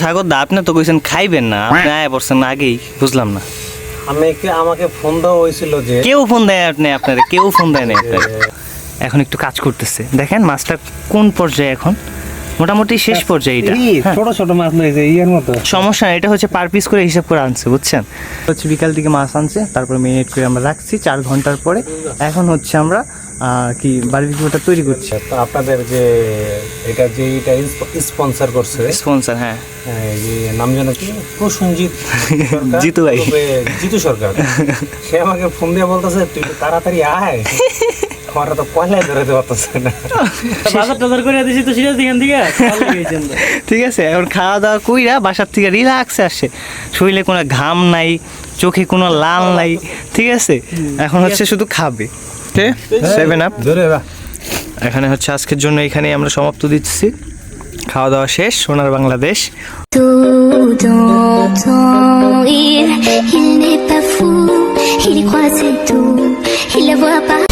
স্বাগত দা, আপনি তো কইছেন খাইবেন না, আপনি আয়া পড়ছেন আগেই, বুঝলাম না। আমাকে ফোন দেওয়া হয়েছিল যে কেউ ফোন দেয় আপনি, আপনারে কেউ ফোন দেয় না আপনারে। এখন একটু কাজ করতেছে, দেখেন মাছটা কোন পর্যায়ে এখন, মোটামুটি শেষ পর্যায়ে। এটা হ্যাঁ। ছোট ছোট মাছ লইছে ইয়ের মতো। সমস্যা না, এটা হচ্ছে পার পিস করে হিসাব করে আনছে, বুঝছেন। হচ্ছে বিকাল দিকে মাছ আনছে, তারপর মেরিনেট করে আমরা রাখছি 4 ঘন্টার পরে। এখন হচ্ছে আমরা কি বারবিকিউটা তৈরি করছি। তো আপনাদের যে এটা স্পন্সর করছে স্পন্সর, হ্যাঁ এই যে নাম জানো কি, প্রসেনজিৎ সরকার, জিতু ভাই। জিতু সরকার, সে আমাকে ফোন দিয়ে বলতেছে তুই একটু তাড়াতাড়ি আয়, আমার তো পয়লাই ধরে পারতেছে না। বাজার টাজার করে দিছি তো সিরিয়াস এখান থেকে ঠিক আছে, এখন খাওয়া দাওয়া কইরা বাসার থেকে রিল্যাক্সে আসে, শরীরে কোনো ঘাম নাই, চোখে কোনো লাল নাই, ঠিক আছে। এখন হচ্ছে শুধু খাবে। 7 আপ এখানে হচ্ছে আজকের জন্য এখানেই আমরা সমাপ্ত দিচ্ছি। খাওয়া দাওয়া শেষ, সোনার Bangladesh. Il n'est pas fou, il y croit c'est tout, il le voit pas.